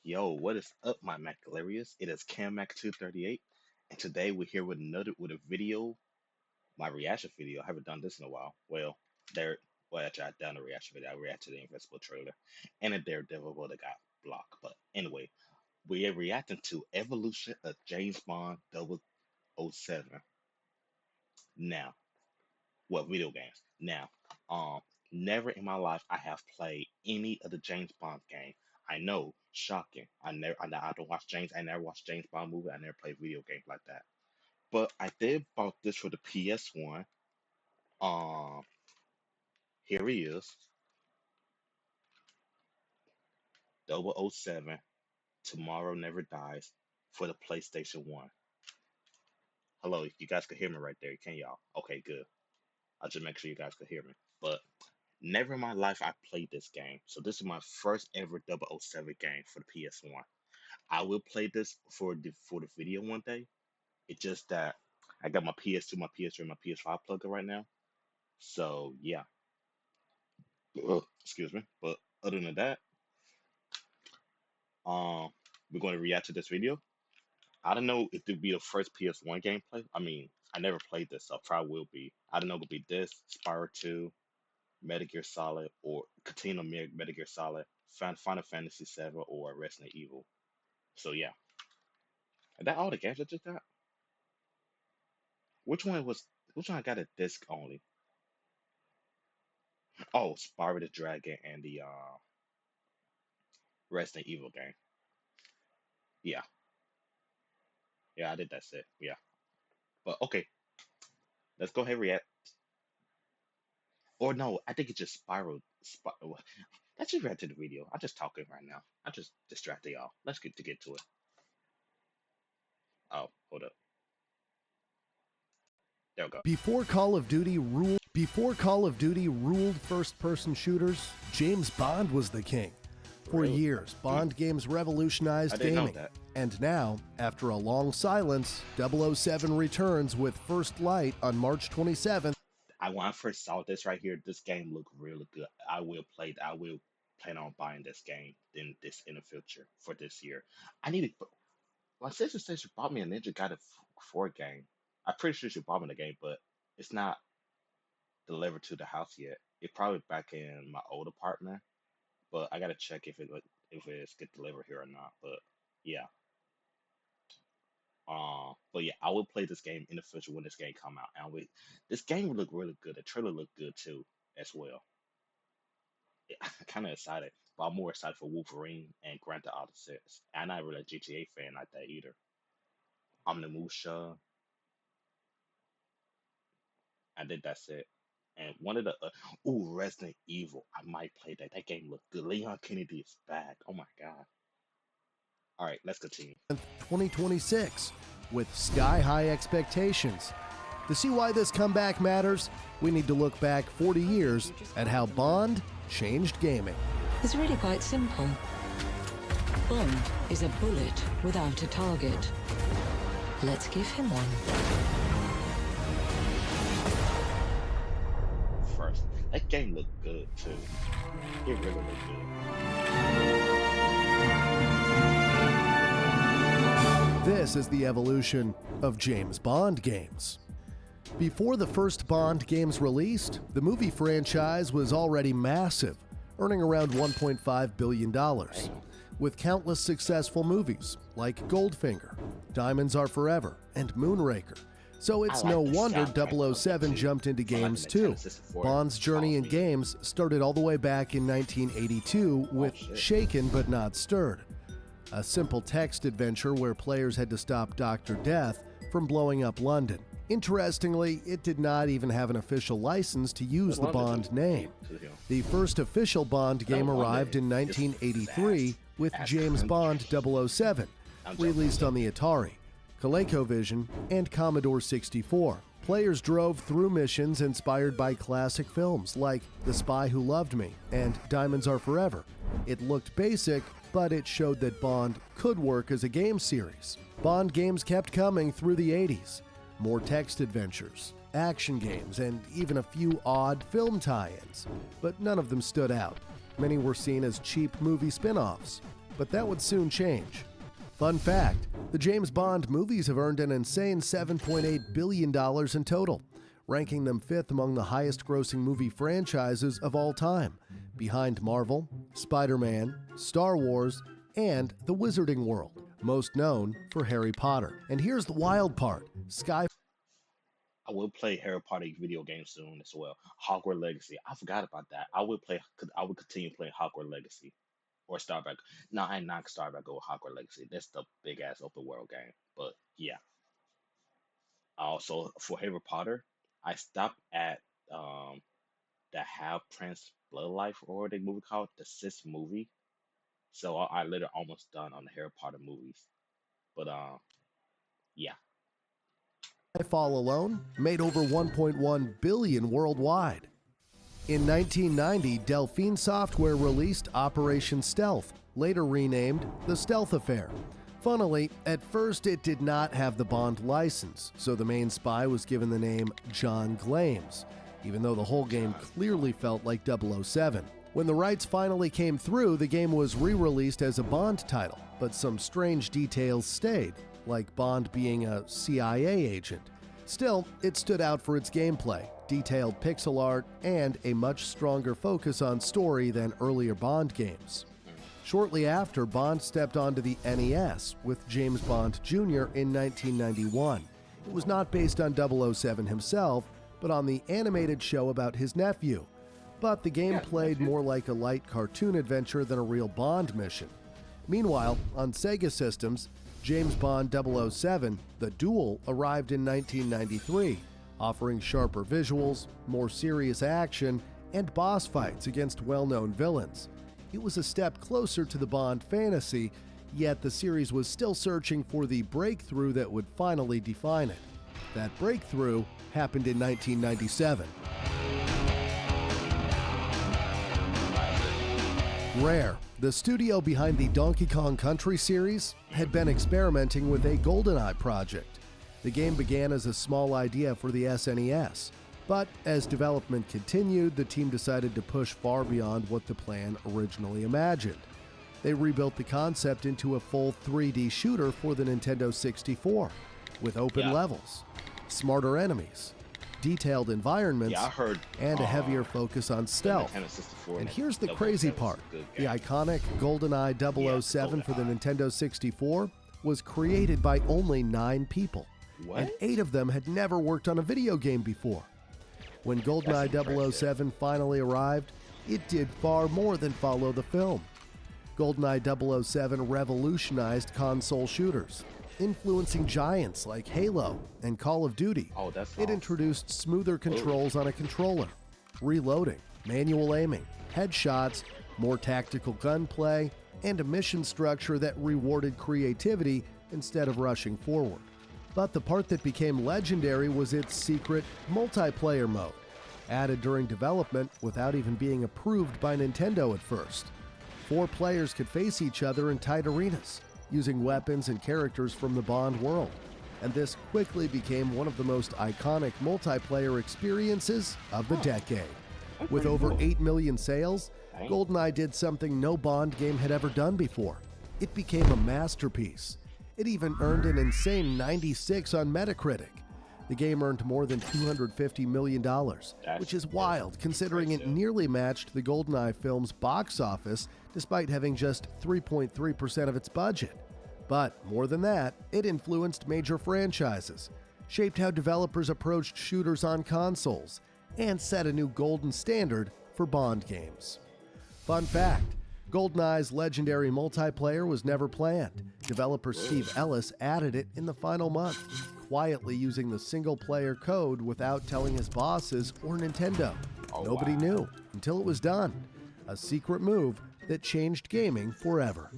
Yo, what is up, my Macalarius? It is CamMac238, and today we're here with a video, my reaction video. I haven't done this in a while. Actually, I've done a reaction video. I reacted to the Invincible trailer and a Daredevil that got blocked. But anyway, we are reacting to Evolution of James Bond 007. Now, what video games? Now, never in my life I have played any of the James Bond game. I know, shocking. I don't watch James. I never watched James Bond movie. I never played video games like that. But I did bought this for the PS1. Um, Here he is, 007. Tomorrow Never Dies for the PlayStation 1. Hello, you guys can hear me right there, can y'all? Okay, good. I'll just make sure you guys can hear me. But never in my life I played this game. So this is my first ever 007 game for the PS1. I will play this for the video one day. It's just that I got my PS2, my PS3, and my PS5 plugged in right now. So yeah. Excuse me. But other than that, um, we're going to react to this video. I don't know if it'll be the first PS1 gameplay. I mean, I never played this, so I probably will be. I don't know if it'll be this, Spyro 2, Metal Gear Solid, or Katina Metal Gear Solid, Final Fantasy 7, or Resident Evil. So yeah. Is that all the games I just got? Which one I got a disc only? Oh, Spyro the Dragon and the Resident Evil game. Yeah. Yeah, I did that set. Yeah. But okay, let's go ahead and react. Or no, I think it's just Spyro. Let's just react to the video. I'm just talking right now. I just distracted y'all. Let's get to it. Oh, hold up. There we go. Before Call of Duty ruled first-person shooters, James Bond was the king. For Really? years, Bond games I revolutionized didn't know gaming. that. And now, after a long silence, 007 returns with First Light on March 27th. When I first saw this right here, this game looked really good. I will plan on buying this game in the future for this year. I need to. My sister said she bought me a Ninja Gaiden 4 game. I'm pretty sure she bought me the game, but it's not delivered to the house yet. It's probably back in my old apartment, but I gotta check if it's get delivered here or not. But yeah, but yeah, I will play this game in the future when this game come out. This game will look really good. The trailer looked good too, as well. Yeah, I'm kind of excited, but I'm more excited for Wolverine and Grand Theft Auto 6. I'm not really a GTA fan like that either. Omnimusha, I think that's it. And one of the Resident Evil. I might play that. That game looked good. Leon Kennedy is back. Oh my god. All right, let's continue. 2026 with sky-high expectations. To see why this comeback matters, we need to look back 40 years at how Bond changed gaming. It's really quite simple. Bond is a bullet without a target. Let's give him one. First, that game looked good too. It really looked good. This is the evolution of James Bond games. Before the first Bond games released, the movie franchise was already massive, earning around $1.5 billion, with countless successful movies like Goldfinger, Diamonds Are Forever, and Moonraker. So it's no wonder 007 jumped into games too. Bond's journey in games started all the way back in 1982 with Shaken But Not Stirred, a simple text adventure where players had to stop Dr. Death from blowing up London. Interestingly, it did not even have an official license to use the Bond name. The first official Bond game arrived in 1983 with James Bond 007, released on the Atari, ColecoVision, and Commodore 64. Players drove through missions inspired by classic films like The Spy Who Loved Me and Diamonds Are Forever. It looked basic, but it showed that Bond could work as a game series. Bond games kept coming through the 80s. More text adventures, action games, and even a few odd film tie-ins. But none of them stood out. Many were seen as cheap movie spin-offs. but that would soon change. Fun fact, the James Bond movies have earned an insane $7.8 billion in total, ranking them fifth among the highest-grossing movie franchises of all time, behind Marvel, Spider-Man, Star Wars, and The Wizarding World, most known for Harry Potter. And here's the wild part, I will play Harry Potter video game soon as well. Hogwarts Legacy. I forgot about that. I would continue playing Hogwarts Legacy or Starbuck. No, I ain't not Starbuck or Hogwarts Legacy. That's the big ass open world game. But yeah. Also for Harry Potter, I stopped at the Half Prince Bloodlife or what the movie called the sixth movie. So I literally almost done on the Harry Potter movies. But yeah. Skyfall alone made over $1.1 billion worldwide. In 1990, Delphine Software released Operation Stealth, later renamed The Stealth Affair. Funnily, at first it did not have the Bond license, so the main spy was given the name John Glames, even though the whole game clearly felt like 007. When the rights finally came through, the game was re-released as a Bond title, but some strange details stayed, like Bond being a CIA agent. Still, it stood out for its gameplay, detailed pixel art, and a much stronger focus on story than earlier Bond games. Shortly after, Bond stepped onto the NES with James Bond Jr. in 1991. It was not based on 007 himself, but on the animated show about his nephew. But the game played more like a light cartoon adventure than a real Bond mission. Meanwhile, on Sega systems, James Bond 007, The Duel, arrived in 1993, offering sharper visuals, more serious action, and boss fights against well-known villains. It was a step closer to the Bond fantasy, yet the series was still searching for the breakthrough that would finally define it. That breakthrough happened in 1997. Rare, the studio behind the Donkey Kong Country series, had been experimenting with a GoldenEye project. The game began as a small idea for the SNES, but as development continued, the team decided to push far beyond what the plan originally imagined. They rebuilt the concept into a full 3D shooter for the Nintendo 64, with open levels, smarter enemies, detailed environments, and a heavier focus on stealth. And here's the crazy part. The iconic GoldenEye 007 for the Nintendo 64 was created by only 9 people, and 8 of them had never worked on a video game before. When GoldenEye 007 finally arrived, it did far more than follow the film. GoldenEye 007 revolutionized console shooters, influencing giants like Halo and Call of Duty. It introduced smoother controls on a controller, reloading, manual aiming, headshots, more tactical gunplay, and a mission structure that rewarded creativity instead of rushing forward. But the part that became legendary was its secret multiplayer mode, added during development without even being approved by Nintendo at first. 4 players could face each other in tight arenas, using weapons and characters from the Bond world, and this quickly became one of the most iconic multiplayer experiences of the decade. With over 8 million sales, GoldenEye did something no Bond game had ever done before. It became a masterpiece. It even earned an insane 96 on Metacritic. The game earned more than $250 million, which is wild considering it nearly matched the GoldenEye film's box office despite having just 3.3% of its budget. But more than that, it influenced major franchises, shaped how developers approached shooters on consoles, and set a new golden standard for Bond games. Fun fact, GoldenEye's legendary multiplayer was never planned. Developer Steve Ellis added it in the final month, quietly using the single-player code without telling his bosses or Nintendo. Nobody knew until it was done. A secret move that changed gaming forever.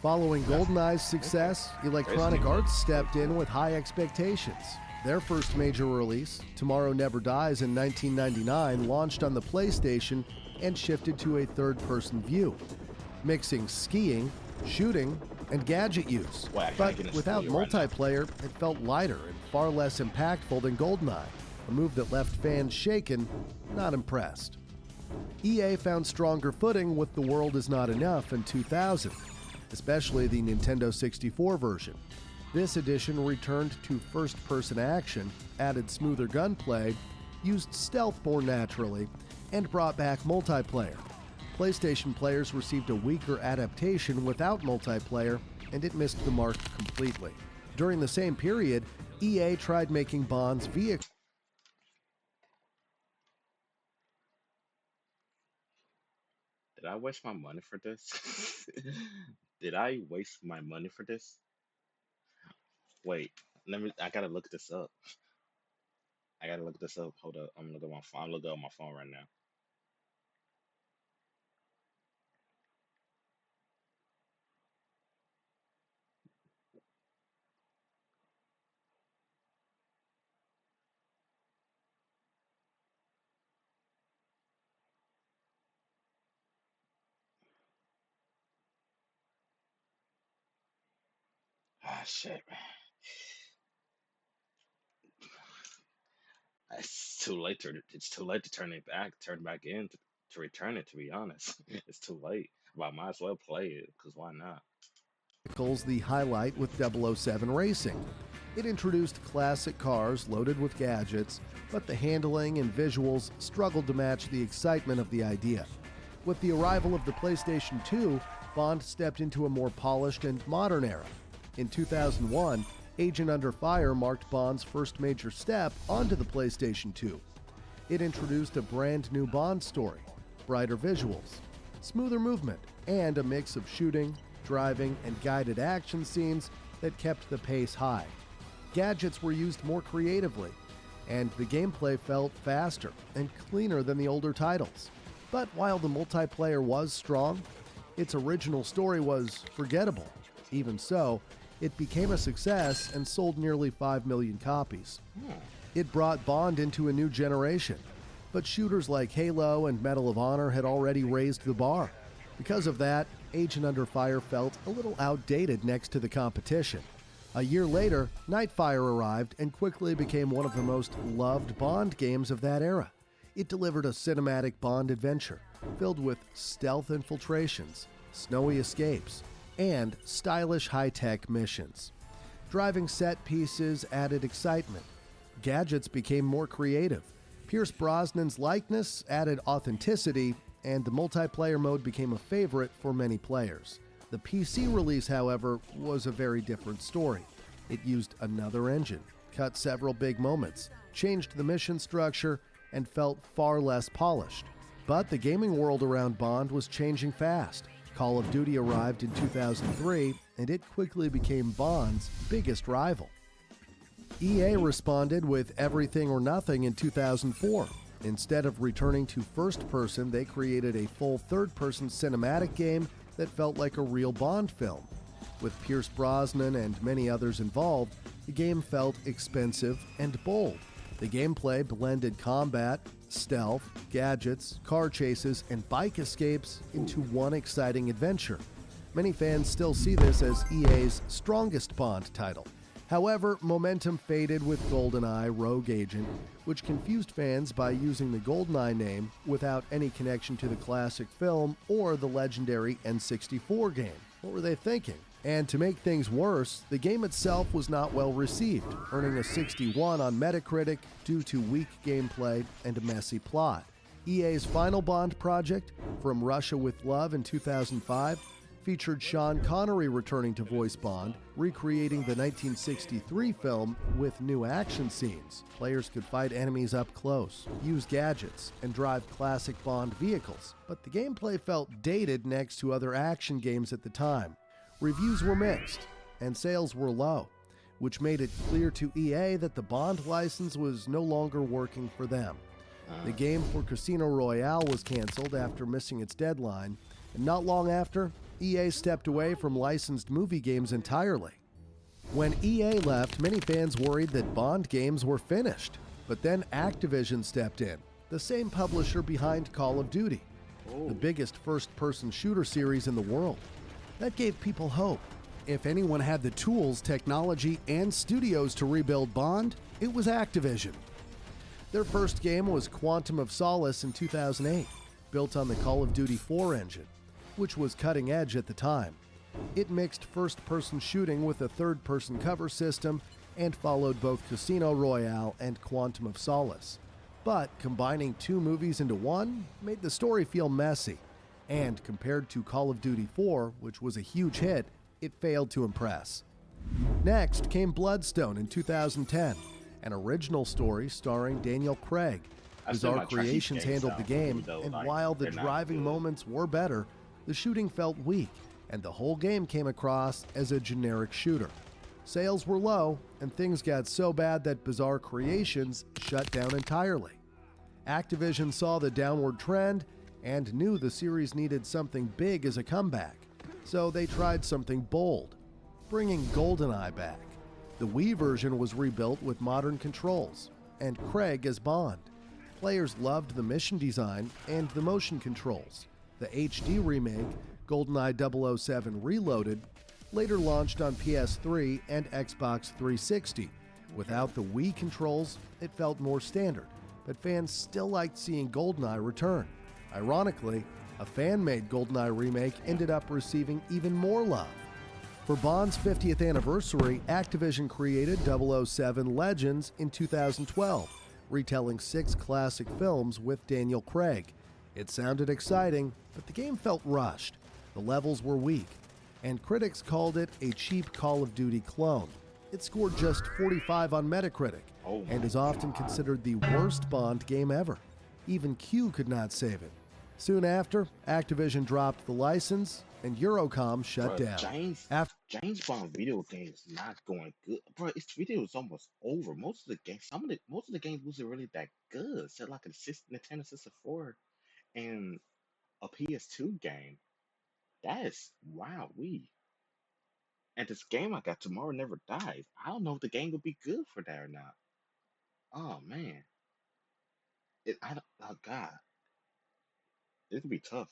Following GoldenEye's success, Electronic Arts stepped in with high expectations. Their first major release, Tomorrow Never Dies in 1999, launched on the PlayStation and shifted to a third-person view, mixing skiing, shooting, and gadget use. But without multiplayer, it felt lighter and far less impactful than GoldenEye, a move that left fans shaken, not impressed. EA found stronger footing with The World Is Not Enough in 2000, especially the Nintendo 64 version. This edition returned to first-person action, added smoother gunplay, used stealth more naturally, and brought back multiplayer. PlayStation players received a weaker adaptation without multiplayer, and it missed the mark completely. During the same period, EA tried making Bond's vehicle. Did I waste my money for this? Did I waste my money for this? Wait, I gotta look this up. I gotta look this up. Hold up. I'm looking at my phone. I'm looking at my phone right now. Ah, shit. It's too late to turn back in to return it, to be honest. It's too late. But I might as well play it, because why not? Vehicles the highlight with 007 Racing. It introduced classic cars loaded with gadgets, but the handling and visuals struggled to match the excitement of the idea. With the arrival of the PlayStation 2, Bond stepped into a more polished and modern era. In 2001, Agent Under Fire marked Bond's first major step onto the PlayStation 2. It introduced a brand new Bond story, brighter visuals, smoother movement, and a mix of shooting, driving, and guided action scenes that kept the pace high. Gadgets were used more creatively, and the gameplay felt faster and cleaner than the older titles. But while the multiplayer was strong, its original story was forgettable. Even so, it became a success and sold nearly 5 million copies. It brought Bond into a new generation, but shooters like Halo and Medal of Honor had already raised the bar. Because of that, Agent Under Fire felt a little outdated next to the competition. A year later, Nightfire arrived and quickly became one of the most loved Bond games of that era. It delivered a cinematic Bond adventure filled with stealth infiltrations, snowy escapes, and stylish high-tech missions. Driving set pieces added excitement. Gadgets became more creative. Pierce Brosnan's likeness added authenticity, and the multiplayer mode became a favorite for many players. The PC release, however, was a very different story. It used another engine, cut several big moments, changed the mission structure, and felt far less polished. But the gaming world around Bond was changing fast. Call of Duty arrived in 2003, and it quickly became Bond's biggest rival. EA responded with Everything or Nothing in 2004. Instead of returning to first person, they created a full third-person cinematic game that felt like a real Bond film. With Pierce Brosnan and many others involved, the game felt expensive and bold. The gameplay blended combat, stealth, gadgets, car chases, and bike escapes into one exciting adventure. Many fans still see this as EA's strongest Bond title. However, momentum faded with GoldenEye Rogue Agent, which confused fans by using the GoldenEye name without any connection to the classic film or the legendary N64 game. What were they thinking? And to make things worse, the game itself was not well received, earning a 61 on Metacritic due to weak gameplay and a messy plot. EA's final Bond project, From Russia with Love in 2005, featured Sean Connery returning to voice Bond, recreating the 1963 film with new action scenes. Players could fight enemies up close, use gadgets, and drive classic Bond vehicles, but the gameplay felt dated next to other action games at the time. Reviews were mixed, and sales were low, which made it clear to EA that the Bond license was no longer working for them. The game for Casino Royale was canceled after missing its deadline, and not long after, EA stepped away from licensed movie games entirely. When EA left, many fans worried that Bond games were finished, but then Activision stepped in, the same publisher behind Call of Duty, the biggest first-person shooter series in the world. That gave people hope. If anyone had the tools, technology, and studios to rebuild Bond, it was Activision. Their first game was Quantum of Solace in 2008. built on the Call of Duty 4 engine, which was cutting edge at the time. It mixed first-person shooting with a third-person cover system and followed both Casino Royale and Quantum of Solace. But combining two movies into one made the story feel messy, and compared to Call of Duty 4, which was a huge hit, it failed to impress. Next came Bloodstone in 2010, an original story starring Daniel Craig. Bizarre Creations handled the game, and while the driving moments were better, the shooting felt weak, and the whole game came across as a generic shooter. Sales were low, and things got so bad that Bizarre Creations shut down entirely. Activision saw the downward trend and knew the series needed something big as a comeback, so they tried something bold, bringing GoldenEye back. The Wii version was rebuilt with modern controls, and Craig as Bond. Players loved the mission design and the motion controls. The HD remake, GoldenEye 007 Reloaded, later launched on PS3 and Xbox 360. Without the Wii controls, it felt more standard, but fans still liked seeing GoldenEye return. Ironically, a fan-made GoldenEye remake ended up receiving even more love. For Bond's 50th anniversary, Activision created 007 Legends in 2012, retelling 6 classic films with Daniel Craig. It sounded exciting, but the game felt rushed. The levels were weak, and critics called it a cheap Call of Duty clone. It scored just 45 on Metacritic, and is often considered the worst Bond game ever. Even Q could not save it. Soon after, Activision dropped the license, and Eurocom shut down. James Bond video game is not going good, bro. Its video is almost over. Most of the games, most of the games wasn't really that good. Except like a Nintendo 64 and a PS2 game. That is wow, and this game I got Tomorrow Never Dies. I don't know if the game will be good for that or not. Oh man, oh god, it'll be tough.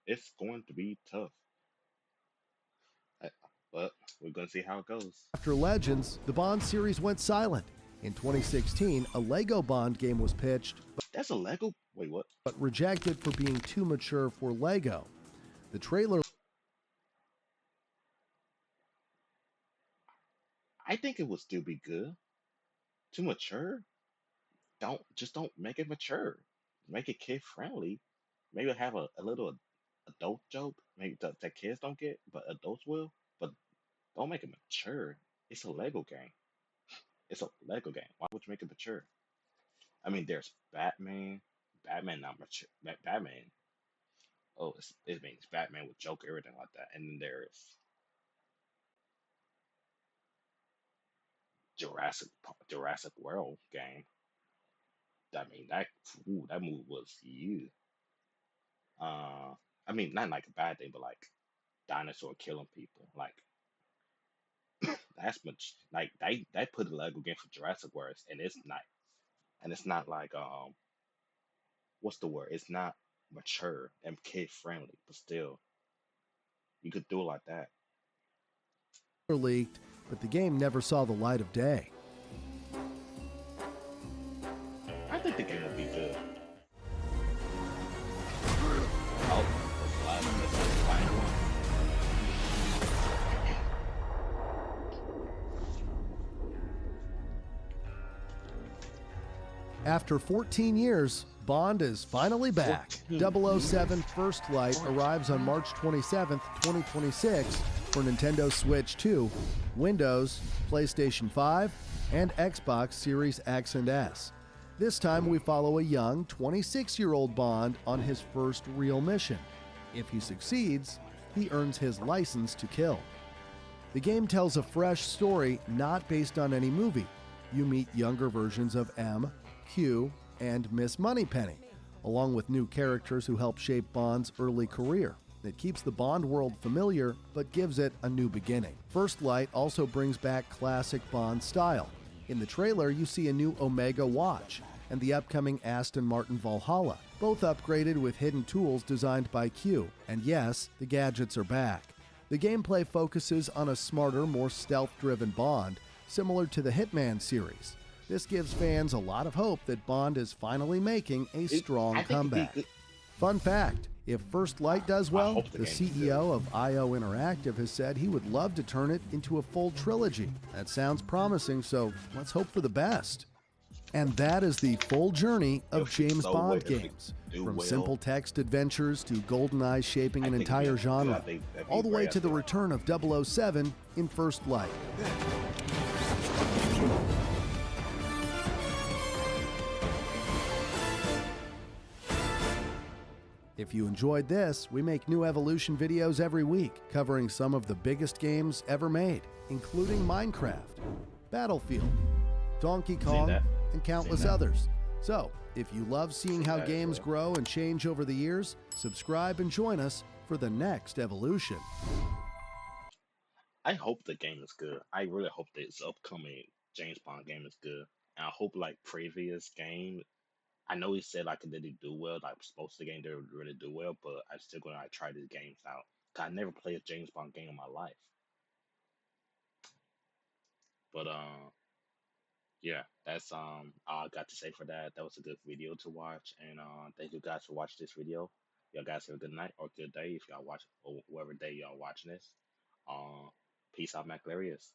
It's going to be tough. But we're gonna see how it goes. After Legends, the Bond series went silent. In 2016, a Lego Bond game was pitched, That's a Lego. Wait, what? but rejected for being too mature for Lego. The trailer. I think it will still be good. Too mature? Don't make it mature. Make it kid friendly. Maybe have a little adult joke. Maybe that kids don't get, but adults will. But don't make it mature. It's a Lego game. It's a Lego game. Why would you make it mature? I mean, there's Batman. Batman not mature. Batman. Oh, it means Batman with Joker, everything like that. And then there's Jurassic World game. I mean that movie was huge. I mean not like a bad thing, but like dinosaur killing people. Like that's much like they put a Lego game for Jurassic World, and it's not like what's the word? It's not mature and kid friendly, but still you could do it like that. Leaked, but the game never saw the light of day. I think the game will be good. Oh, that's fine. After 14 years, Bond is finally back. 007 First Light arrives on March 27, 2026 for Nintendo Switch 2, Windows, PlayStation 5, and Xbox Series X and S. This time we follow a young 26-year-old Bond on his first real mission. If he succeeds, he earns his license to kill. The game tells a fresh story not based on any movie. You meet younger versions of M, Q, and Miss Moneypenny, along with new characters who help shape Bond's early career. It keeps the Bond world familiar, but gives it a new beginning. First Light also brings back classic Bond style. In the trailer, you see a new Omega watch and the upcoming Aston Martin Valhalla, both upgraded with hidden tools designed by Q. And yes, the gadgets are back. The gameplay focuses on a smarter, more stealth-driven Bond, similar to the Hitman series. This gives fans a lot of hope that Bond is finally making a strong comeback. Fun fact, if First Light does I well, hope the the game is good. CEO of IO Interactive has said he would love to turn it into a full trilogy. That sounds promising, so let's hope for the best. And that is the full journey of If it's James so Bond well, if it games. do From well, simple text adventures to GoldenEye shaping I an think it'd be entire a- genre, I think that'd be all the way great. to the return of 007 in First Light. If you enjoyed this, we make new Evolution videos every week covering some of the biggest games ever made, including Minecraft, Battlefield, Donkey Kong, that. and countless that. others. So, if you love seeing how that as games well. grow and change over the years, subscribe and join us for the next Evolution. I hope the game is good. I really hope this upcoming James Bond game is good. And I hope like previous game, I know he said like it didn't do well, like supposed to game didn't really do well, but I'm still gonna like, try these games out. 'Cause I never played a James Bond game in my life. But yeah, that's all I got to say for that. That was a good video to watch, and thank you guys for watching this video. Y'all guys have a good night or good day if y'all watch or whatever day y'all watching this. Uh, peace out, Mac Hilarious.